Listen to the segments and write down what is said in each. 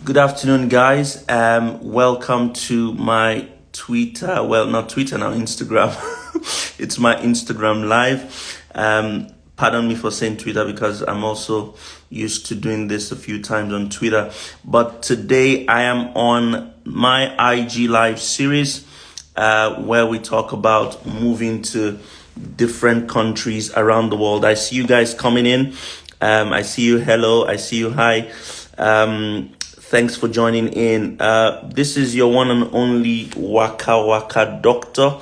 Good afternoon, guys. Welcome to my Twitter. Well, not Twitter now, Instagram. It's my Instagram live. Pardon me for saying Twitter because I'm also used to doing this a few times on Twitter. But today I am on my IG live series where we talk about moving to different countries around the world. I see you guys coming in. I see you. Hello. I see you. Hi. Thanks for joining in. This is your one and only Waka Waka Doctor.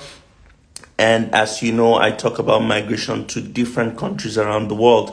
And as you know, I talk about migration to different countries around the world.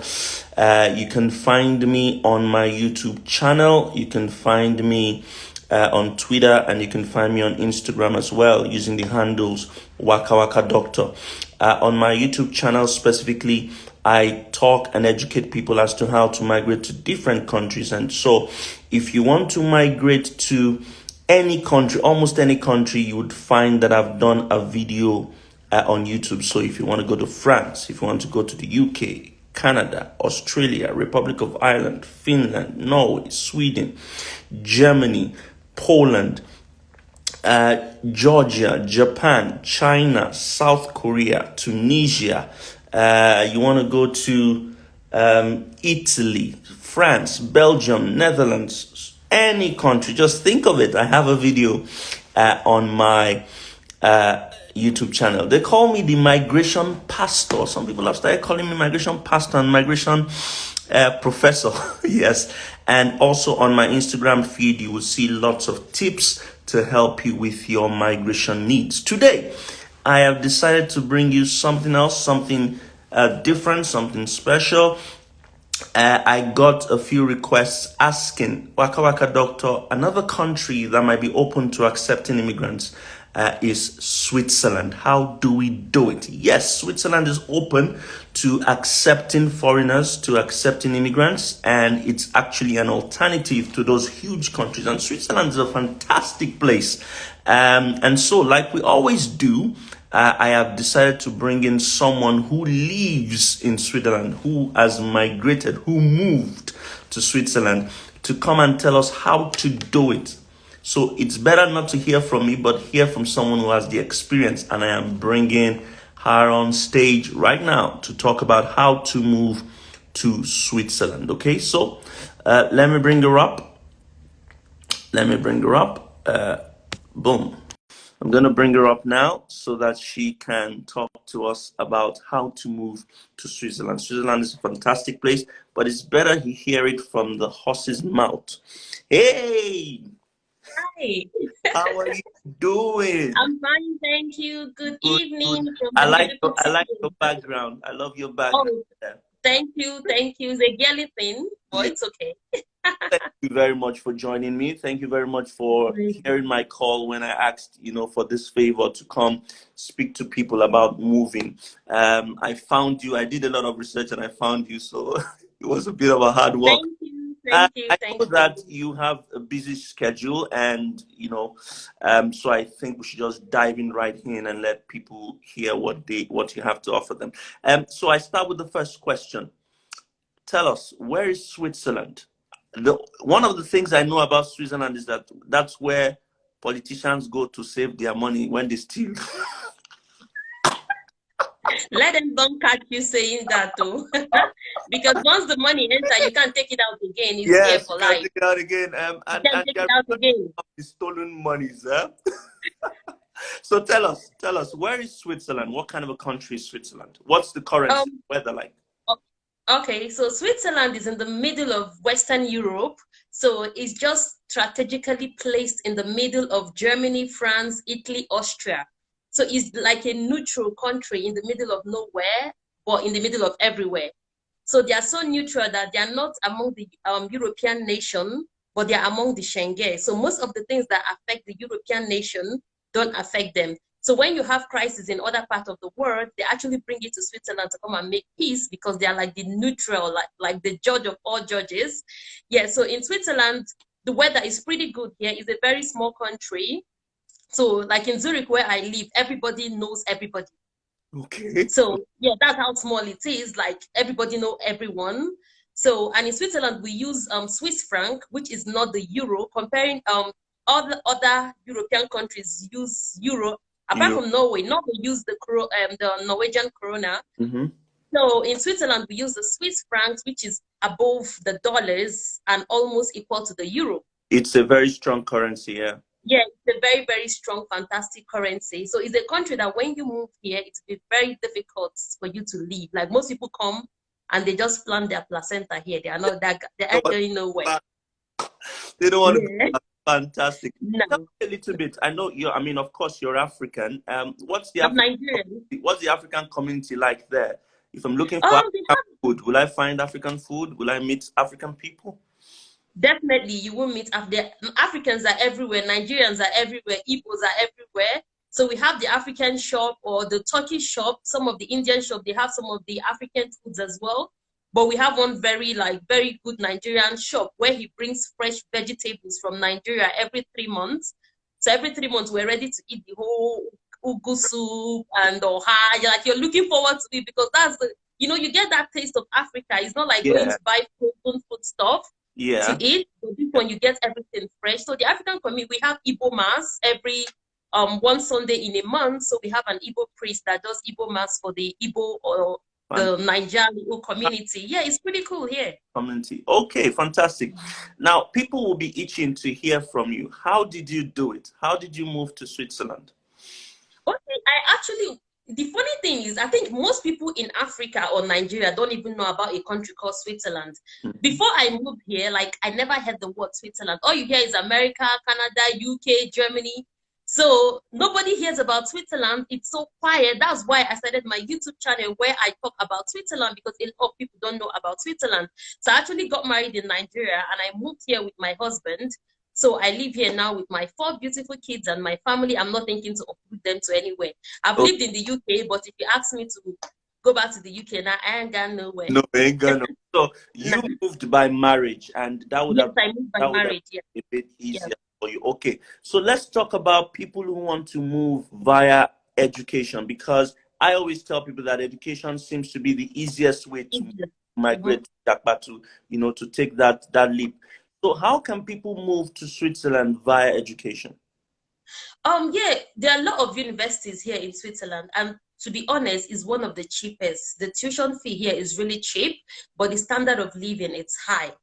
You can find me on my YouTube channel. You can find me on Twitter, and you can find me on Instagram as well using the handles Waka Waka Doctor. On my YouTube channel specifically, I talk and educate people as to how to migrate to different countries. And so if you want to migrate to any country, almost any country, you would find that I've done a video on YouTube. So if you want to go to France, if you want to go to the UK, Canada, Australia, Republic of Ireland, Finland, Norway, Sweden, Germany, Poland, Georgia, Japan, China, South Korea, Tunisia, you want to go to Italy, France, Belgium, Netherlands, any country, just think of it. I have a video on my YouTube channel. They call me the migration pastor. Some people have started calling me migration pastor and migration professor. Yes. And also on my Instagram feed, you will see lots of tips to help you with your migration needs. Today, I have decided to bring you something else, something different, something special. I got a few requests asking, Waka Waka Doctor, another country that might be open to accepting immigrants is Switzerland. How do we do it? Yes, Switzerland is open to accepting foreigners, to accepting immigrants, and it's actually an alternative to those huge countries. And Switzerland is a fantastic place. And so, like we always do, I have decided to bring in someone who lives in Switzerland, who has migrated, who moved to Switzerland to come and tell us how to do it. So it's better not to hear from me, but hear from someone who has the experience. And I am bringing her on stage right now to talk about how to move to Switzerland. Okay, so let me bring her up. Boom. I'm going to bring her up now so that she can talk to us about how to move to Switzerland. Switzerland is a fantastic place, but it's better you hear it from the horse's mouth. Hey! Hi. How are you doing? I'm fine, thank you. Good evening from I the like beautiful your background. I love your background. Oh, thank you. It's a girly thing, but it's okay. Thank you very much for joining me. Thank you very much for hearing my call when I asked, for this favor to come speak to people about moving. I found you. I did a lot of research and I found you, so it was a bit of a hard work. Thank you. I know that you have a busy schedule, and so I think we should just dive in right in and let people hear what you have to offer them. So I start with the first question. Tell us, where is Switzerland? One of the things I know about Switzerland is that that's where politicians go to save their money when they steal. Let them don't catch you saying that though. Because once the money enters, you can't take it out again. It's here for life. Take it out again. And take it out again. The stolen monies, huh? So tell us, where is Switzerland? What kind of a country is Switzerland? What's the current weather like? Okay, so Switzerland is in the middle of Western Europe. So it's just strategically placed in the middle of Germany, France, Italy, Austria. So it's like a neutral country in the middle of nowhere, but in the middle of everywhere. So they are so neutral that they are not among the European nation, but they are among the Schengen. So most of the things that affect the European nation don't affect them. So when you have crisis in other parts of the world, they actually bring it to Switzerland to come and make peace because they are like the neutral, like the judge of all judges. Yeah, so in Switzerland, the weather is pretty good here. It's a very small country. So like in Zurich where I live, everybody knows everybody. Okay. So yeah, that's how small it is. Like everybody know everyone. So, and in Switzerland, we use Swiss franc, which is not the euro. Comparing other European countries use euro. Apart You. from Norway, Norway use the Norwegian krona. Mm-hmm. So in Switzerland, we use the Swiss francs, which is above the dollars and almost equal to the euro. It's a very strong currency, yeah. Yeah, it's a very, very strong, fantastic currency. So it's a country that when you move here, it's very difficult for you to leave. Like most people come and they just plant their placenta here. They are not that they No, ain't going nowhere. they don't want to Yeah. go. Fantastic. Tell No. me a little bit. I know you're. I mean, of course, you're African. What's the I'm Nigerian. What's the African community like there? If I'm looking for They African food, will I find African food? Will I meet African people? Definitely, you will meet Africans are everywhere, Nigerians are everywhere, Igbos are everywhere. So we have the African shop or the Turkish shop, some of the Indian shop, they have some of the African foods as well. But we have one very good Nigerian shop where he brings fresh vegetables from Nigeria every 3 months. So every 3 months we're ready to eat the whole ugu soup and oha. You're looking forward to it because that's you get that taste of Africa. It's not like going Yeah. to buy frozen food stuff Yeah. to eat. So this one you get everything fresh. So the African community, we have Igbo Mass every one Sunday in a month. So we have an Igbo priest that does Igbo Mass for the Igbo or the Nigerian community. Yeah, it's pretty cool here. Community. Okay, fantastic. Now people will be itching to hear from you. How did you do it? How did you move to Switzerland? Okay, the funny thing is, I think most people in Africa or Nigeria don't even know about a country called Switzerland. Mm-hmm. Before I moved here, I never heard the word Switzerland. All you hear is America, Canada, UK, Germany. So nobody hears about Switzerland. It's so quiet. That's why I started my YouTube channel where I talk about Switzerland because a lot of people don't know about Switzerland. So I actually got married in Nigeria and I moved here with my husband. So I live here now with my 4 beautiful kids and my family. I'm not thinking to uproot them to anywhere. I've lived in the UK, but if you ask me to go back to the UK now, I ain't gone nowhere. No, I ain't gonna. So you moved by marriage, and that would yes, have I moved by marriage. Yeah. a bit easier for you. Okay, so let's talk about people who want to move via education, because I always tell people that education seems to be the easiest way to migrate to to take that leap. So how can people move to Switzerland via education? Yeah, there are a lot of universities here in Switzerland, and to be honest, is one of the cheapest. The tuition fee here is really cheap, but the standard of living it's high.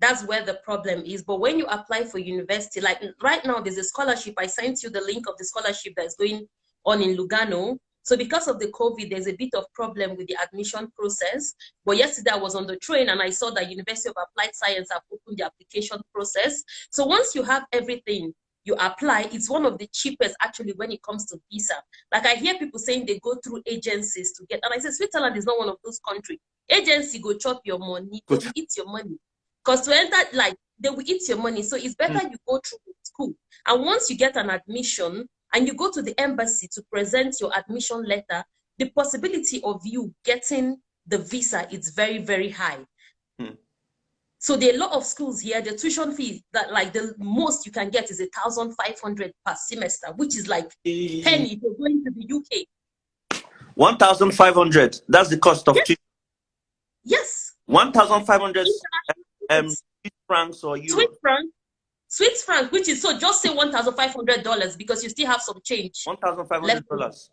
That's where the problem is. But when you apply for university, like right now, there's a scholarship. I sent you the link of the scholarship that's going on in Lugano. So because of the COVID, there's a bit of problem with the admission process. But yesterday I was on the train and I saw that University of Applied Science have opened the application process. So once you have everything, you apply. It's one of the cheapest actually when it comes to visa. Like I hear people saying they go through agencies to get, and I say Switzerland is not one of those countries. Agency go chop your money, they will eat your money. Because to enter, they will eat your money. So it's better you go through school. And once you get an admission and you go to the embassy to present your admission letter, the possibility of you getting the visa is very, very high. So there are a lot of schools here. The tuition fee that the most you can get is 1,500 per semester, which is like penny if you're going to the UK. 1,500. That's the cost of tuition. Yes. 1,500 Swiss francs or euros. Swiss francs, which is, so just say $1,500 because you still have some change. $1,500.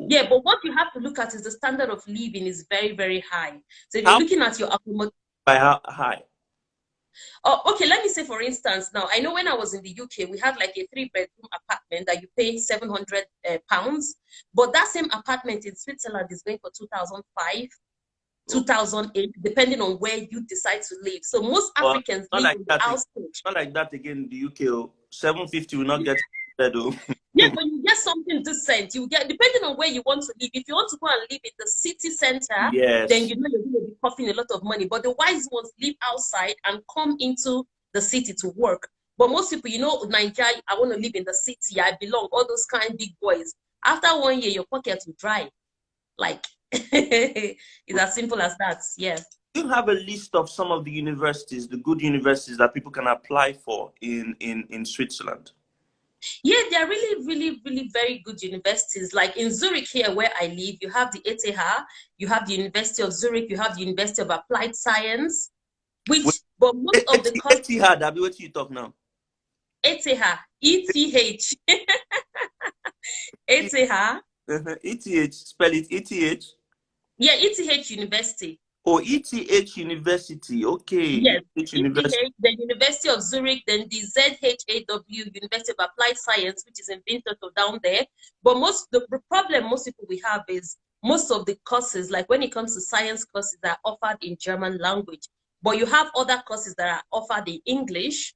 Yeah, but what you have to look at is the standard of living is very, very high. So if you're looking at your accommodation. By how high? Oh, okay, let me say for instance, now I know when I was in the UK, we had like a 3-bedroom apartment that you pay £700, but that same apartment in Switzerland is going for 2005. 2008, depending on where you decide to live. So most Africans live in the outskirts. Not like that again in the UK. 750 will not get better. Yeah, but you get something decent. You get, depending on where you want to live. If you want to go and live in the city center, then you know you're going to be costing a lot of money. But the wise ones live outside and come into the city to work. But most people, Nigeria, I want to live in the city. I belong. All those kind of big boys. After 1 year, your pocket will dry. It's as simple as that. Yeah. Do you have a list of some of the universities, the good universities that people can apply for in Switzerland? Yeah, they're really, really, really very good universities. Like in Zurich here where I live, you have the ETH, you have the University of Zurich, you have the University of Applied Science, Wait, but most of the courses, Etihad, Abi, what you talk now? ETH, ETH, ETH, ETH, spell it ETH. yeah, ETH University. Oh, ETH University. Okay, Yes, ETH University. ETH, the University of Zurich, then the ZHAW, University of Applied Science, which is in Winterthur down there. But the problem most people we have is most of the courses, like when it comes to science courses, are offered in German language. But you have other courses that are offered in English.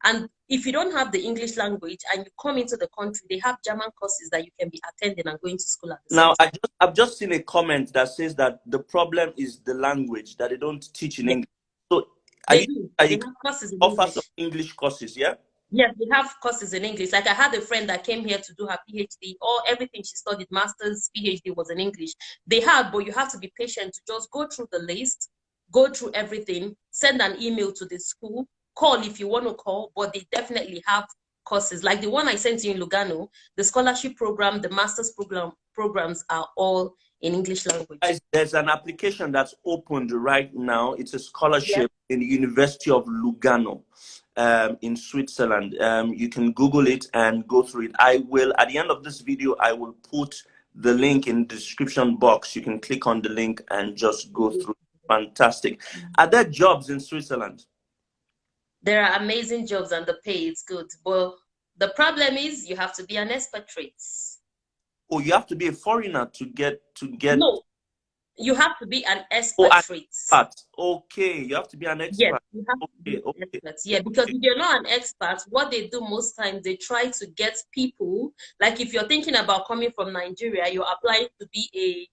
And if you don't have the English language and you come into the country, they have German courses that you can be attending and going to school at the same Now, time. I've just seen a comment that says that the problem is the language, that they don't teach in Yes, English. So, they do. are They you have courses in offer some English. English courses? Yeah. Yes, we have courses in English. Like I had a friend that came here to do her PhD. Everything she studied, master's, PhD was in English. They have, but you have to be patient to just go through the list, go through everything, send an email to the school, call if you want to call, but they definitely have courses. Like the one I sent you in Lugano, the scholarship program, the master's programs are all in English language. Guys, there's an application that's opened right now. It's a Yeah. scholarship in the University of Lugano, in Switzerland. You can Google it and go through it. I will, at the end of this video, I will put the link in the description box. You can click on the link and just go through. Fantastic. Are there jobs in Switzerland? There are amazing jobs and the pay is good. But the problem is you have to be an expatriate. Oh, you have to be a foreigner to get No, you have to be an Oh, an expatriate. expert. Okay, you have to be an Yes, expert. you have to be Okay, an okay. expert. Yeah, because if you're not an expert, what they do most times, they try to get people, like if you're thinking about coming from Nigeria, you're applying to be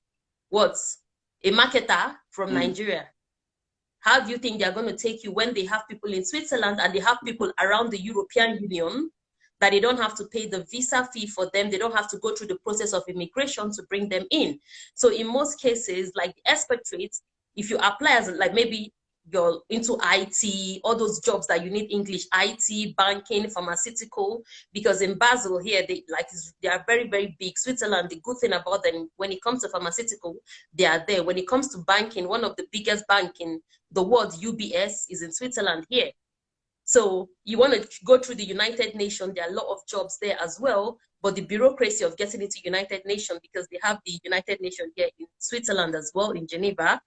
a marketer from Nigeria. How do you think they're going to take you when they have people in Switzerland and they have people around the European Union that they don't have to pay the visa fee for them? They don't have to go through the process of immigration to bring them in. So in most cases, like the expatriates, if you apply as like maybe you're into IT, all those jobs that you need English, IT, banking, pharmaceutical, because in Basel here, they are very, very big. Switzerland, the good thing about them, when it comes to pharmaceutical, they are there. When it comes to banking, one of the biggest bank in the world, UBS, is in Switzerland here. So you want to go through the United Nations, there are a lot of jobs there as well, but the bureaucracy of getting into United Nations, because they have the United Nations here in Switzerland as well, in Geneva.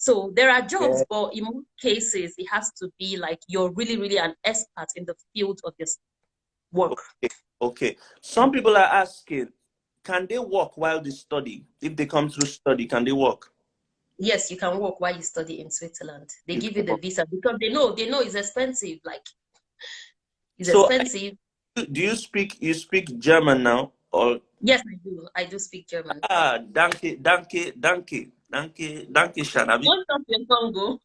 So there are jobs, but in most cases, it has to be like you're really, really an expert in the field of your work. Okay. Some people are asking, can they work while they study? If they come through study, can they work? Yes, you can work while you study in Switzerland. They give you the visa because they know it's expensive. Like it's So, expensive. do you speak German now? Or Yes, I do. I do speak German. danke, Shanabi. Don't stop your Congo.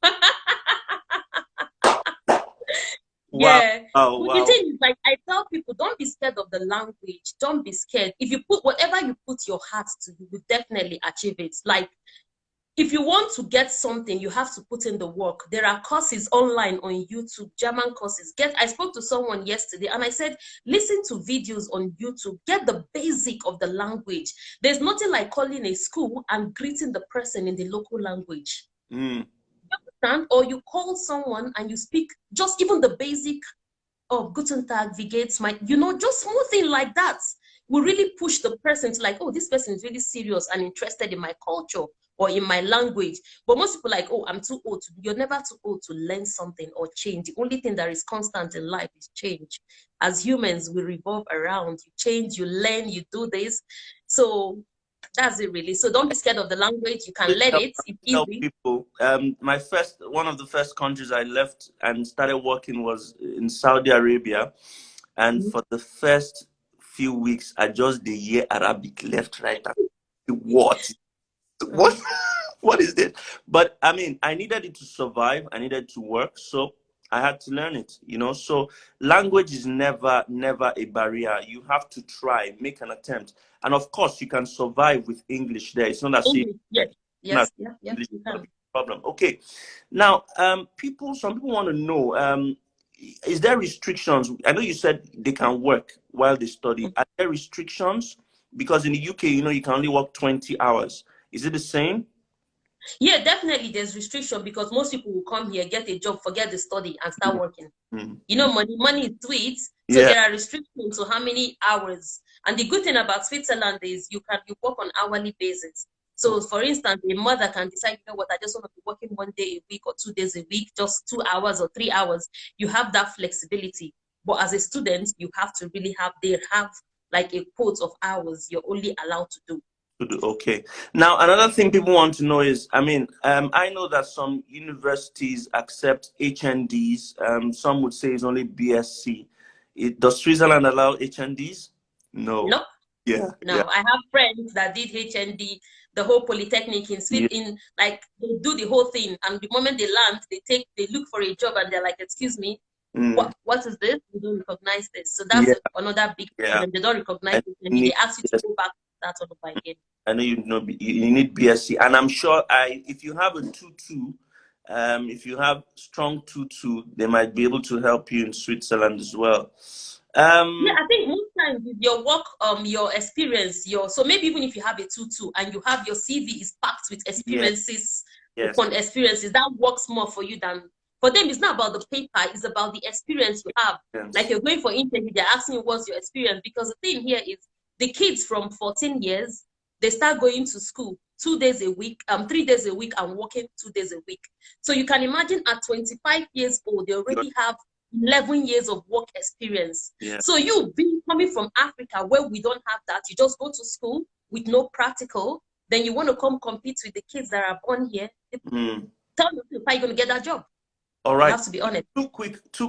Wow, Yeah. wow, But the wow. thing is, like, I tell people, don't be scared of the language. Don't be scared. If you put whatever you put your heart to, you will definitely achieve it. Like, if you want to get something, you have to put in the work. There are courses online on YouTube, German courses. I spoke to someone yesterday and I said, listen to videos on YouTube, get the basic of the language. There's nothing like calling a school and greeting the person in the local language. Or you call someone and you speak just even the basic of Guten Tag, wie geht's, just small thing like that will really push the person to like, oh, this person is really serious and interested in my culture or in my language. But most people like, oh, I'm too old. You're never too old to learn something or change. The only thing that is constant in life is change. As humans, we revolve around. You change, you learn, you do this. So that's it really. So don't be scared of the language. You can learn it. It's Tell easy. people, one of the first countries I left and started working was in Saudi Arabia, and for the first few weeks I just did hear Arabic left, right, and what is this? But I mean, I needed it to survive. I needed to work, so I had to learn it. So language is never a barrier. You have to try, make an attempt, and of course, you can survive with English. There, it's not as if Yes. English You is can. a problem. Okay, now some people want to know, is there restrictions? I know you said they can work while they study. Are there restrictions? Because in the UK, you know, you can only work 20 hours. Is it the same? Yeah, definitely there's restriction because most people will come here, get a job, forget the study, and start working. You know, money is sweet, so Yeah. there are restrictions to how many hours. And the good thing about Switzerland is you work on hourly basis. So, for instance, a mother can decide, you know what, I just want to be working 1 day a week or 2 days a week, just 2 hours or 3 hours. You have that flexibility. But as a student, you have to really they have like a quote of hours you're only allowed to do. Okay. Now, another thing people want to know is, I mean, I know that some universities accept HNDs. Some would say it's only BSc. Does Switzerland allow HNDs? No. No. Yeah. No, Yeah. I have friends that did HND, the whole polytechnic in Yeah. Sweden, like they do the whole thing. And the moment they land, they look for a job and they're like, excuse me, what is this? We don't recognize this. So that's Yeah. another big Yeah. problem. They don't recognize it and they ask you to go back to that all over again. I know you need BSc, and I'm sure if you have a 2-2, if you have strong 2-2, they might be able to help you in Switzerland as well. Yeah, I think most times with your work, your experience, so maybe even if you have a 2-2 and you have your CV is packed with experiences upon experiences, that works more for you than for them. It's not about the paper, it's about the experience you have. Like you're going for interview, they're asking you what's your experience, because the thing here is the kids from 14 years, they start going to school 2 days a week, 3 days a week, and working 2 days a week. So you can imagine at 25 years old, they already have 11 years of work experience. Yeah. So you being coming from Africa where we don't have that, you just go to school with no practical, then you want to come compete with the kids that are born here. Tell me how you're going to get that job. All right. You have to be honest. Two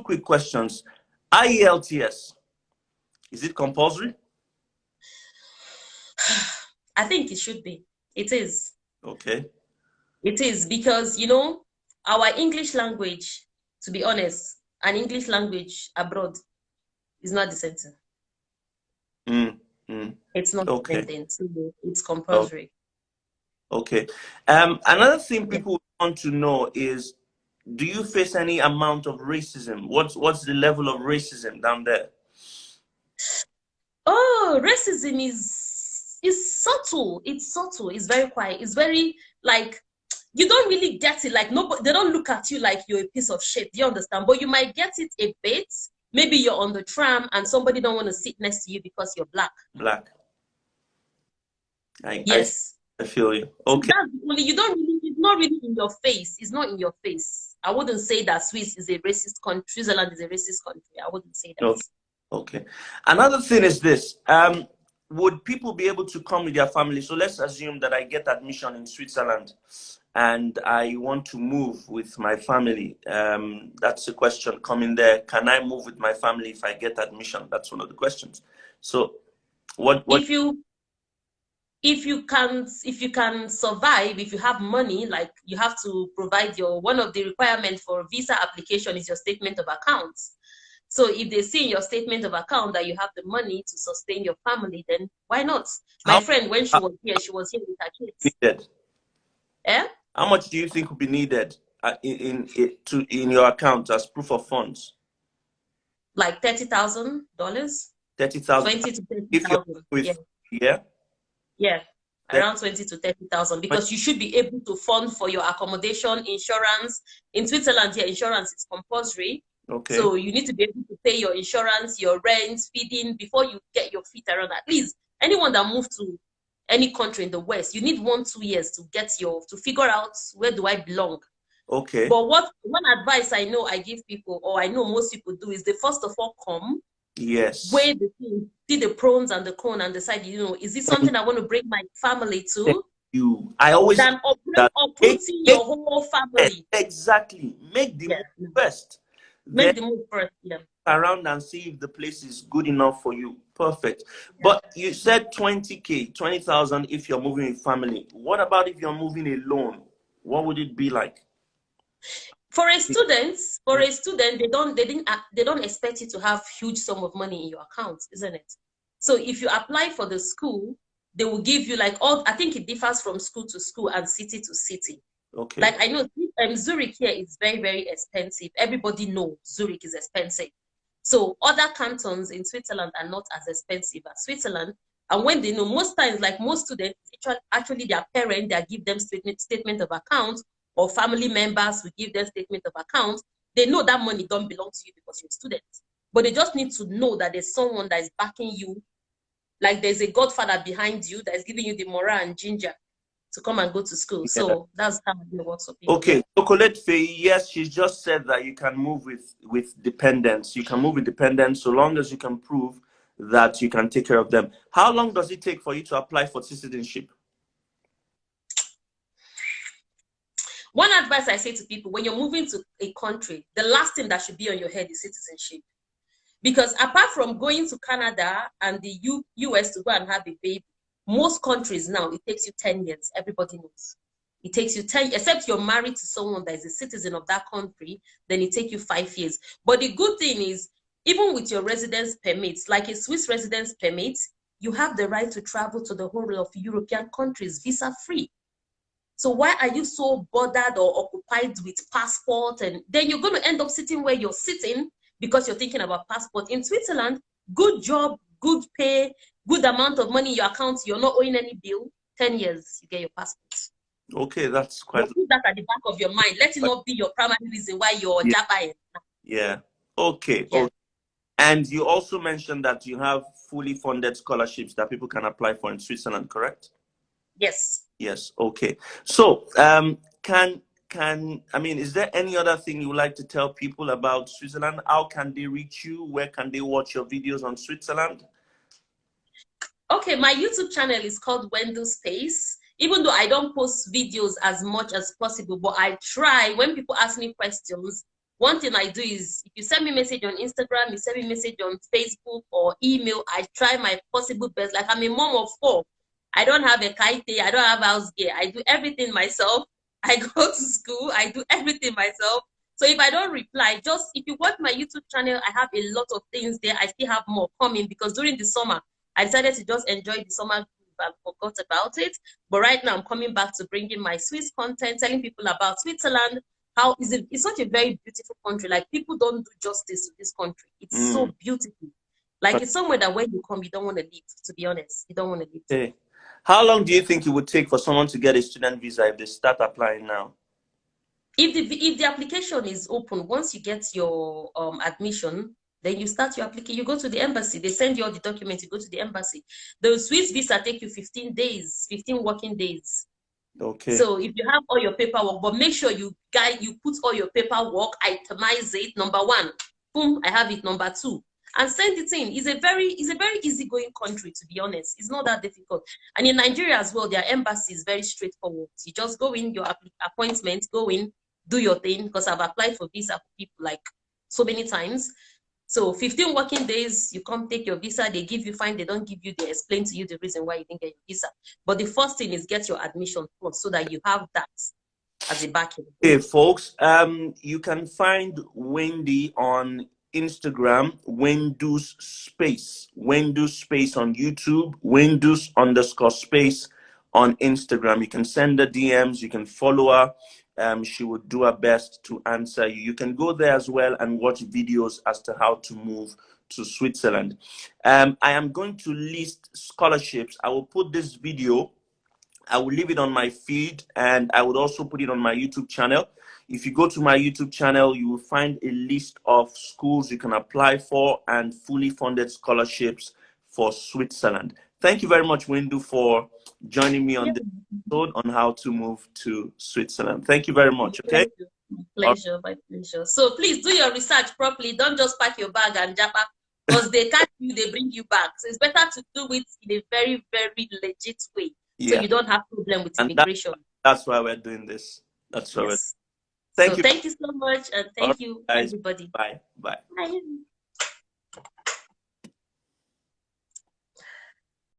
quick questions. IELTS, is it compulsory? I think it should be. It is. Okay. It is because, you know, our English language, to be honest, an English language abroad is not the same thing. It's not the same thing. So it's compulsory. Okay. Another thing people want to know is, do you face any amount of racism? What's the level of racism down there? Oh, racism is subtle. It's subtle. It's very quiet. It's very like you don't really get it. Like nobody, they don't look at you like you're a piece of shit. Do you understand? But you might get it a bit. Maybe you're on the tram and somebody don't want to sit next to you because you're black. Black. Yes. I feel you. Okay. So you don't really. It's not really in your face. It's not in your face. I wouldn't say that Swiss is a racist country. Switzerland is a racist country. I wouldn't say that. Okay. Another thing is this. Would people be able to come with their family? So let's assume that I get admission in Switzerland and I want to move with my family. That's a question coming there. Can I move with my family if I get admission? That's one of the questions. So what if you can survive, if you have money, like you have to provide one of the requirements for visa application is your statement of accounts. So if they see in your statement of account that you have the money to sustain your family, then why not? My friend, when she was here with her kids. Needed. Eh? How much do you think would be needed in your account as proof of funds? Like $30,000. $30,000. 20 to 30,000. Yeah. Around 20 to 30,000, because you should be able to fund for your accommodation, insurance. In Switzerland, insurance is compulsory. Okay. So you need to be able to pay your insurance, your rent, feeding before you get your feet around. At least anyone that moved to any country in the West, you need 1-2 years to figure out where do I belong. Okay. But one advice I know I give people, or I know most people do, is they first of all come. Yes. Weigh the thing, see the pros and the cons, and decide, is this something I want to bring my family to? I always than uprooting your whole family. Exactly. Make the move first. Make the move first, around and see if the place is good enough for you. Perfect. But you said 20K, 20,000 if you're moving with family. What about if you're moving alone? What would it be like? For a student, they don't expect you to have huge sum of money in your account, isn't it? So if you apply for the school, they will give you I think it differs from school to school and city to city. Okay. Like I know Zurich here is very, very expensive. Everybody knows Zurich is expensive. So other cantons in Switzerland are not as expensive as Switzerland. And when they know, most times, like most students, actually their parents, they give them statement of account, or family members will give them statement of account. They know that money don't belong to you because you're a student. But they just need to know that there's someone that is backing you, like there's a godfather behind you that is giving you the morale and ginger to come and go to school. Yeah. So that's how it works for people. Okay, so Colette Faye, yes, she just said that you can move with dependents. You can move with dependents so long as you can prove that you can take care of them. How long does it take for you to apply for citizenship? One advice I say to people, when you're moving to a country, the last thing that should be on your head is citizenship. Because apart from going to Canada and the US to go and have a baby, most countries now, it takes you 10 years. Everybody knows. It takes you 10, except you're married to someone that is a citizen of that country, then it takes you 5 years. But the good thing is, even with your residence permits, like a Swiss residence permit, you have the right to travel to the whole of European countries visa-free. So why are you so bothered or occupied with passport? And then you're going to end up sitting where you're sitting because you're thinking about passport. In Switzerland, good job, good pay, good amount of money in your account, you're not owing any bill. 10 years, you get your passport. Okay, that's quite... Put that at the back of your mind. Let it not be your primary reason why you're Japan. Yeah. Okay. Yeah. Okay. And you also mentioned that you have fully funded scholarships that people can apply for in Switzerland, correct? Yes. Yes. Okay. So, is there any other thing you would like to tell people about Switzerland? How can they reach you? Where can they watch your videos on Switzerland? Okay, my YouTube channel is called Wendell Space. Even though I don't post videos as much as possible, but I try. When people ask me questions, one thing I do is, if you send me a message on Instagram, you send me a message on Facebook or email, I try my possible best. Like, I'm a mom of 4. I don't have a kite, I don't have house gear. I do everything myself. I go to school, I do everything myself. So if I don't reply, just if you watch my YouTube channel, I have a lot of things there. I still have more coming because during the summer, I decided to just enjoy the summer and forgot about it. But right now, I'm coming back to bring in my Swiss content, telling people about Switzerland. How is it? It's such a very beautiful country. Like, people don't do justice to this country. It's so beautiful. Like, it's somewhere that when you come, you don't want to leave. To be honest, you don't want to leave. Hey. How long do you think it would take for someone to get a student visa if they start applying now? If the application is open, once you get your admission, then you start your application. You go to the embassy. They send you all the documents. You go to the embassy. The Swiss visa take you 15 days, 15 working days. Okay. So if you have all your paperwork, but make sure you put all your paperwork, itemize it. Number 1, boom, I have it. Number 2, and send it in. It's a very easygoing country, to be honest. It's not that difficult. And in Nigeria as well, their embassy is very straightforward. You just go in, your appointment, go in, do your thing. Because I've applied for visa for people like so many times. So 15 working days, you come take your visa, they give you fine, they don't give you, they explain to you the reason why you didn't get your visa. But the first thing is get your admission first so that you have that as a backing. Okay, folks, you can find Wendy on Instagram, Wendu's Space on YouTube, Wendu's_space on Instagram. You can send her DMs, you can follow her. She would do her best to answer you. You can go there as well and watch videos as to how to move to Switzerland. I am going to list scholarships. I will put this video, I will leave it on my feed, and I would also put it on my YouTube channel. If you go to my YouTube channel, you will find a list of schools you can apply for and fully funded scholarships for Switzerland. Thank you very much, Wendu, for joining me on this episode on how to move to Switzerland. Thank you very much. Okay. Pleasure, my pleasure. So please do your research properly. Don't just pack your bag and jump up, because they catch you, they bring you back. So it's better to do it in a very, very legit way. Yeah. So you don't have problem with immigration. That's why we're doing this. That's why yes. Thank you so much, and thank you, everybody. Bye. Bye. Bye.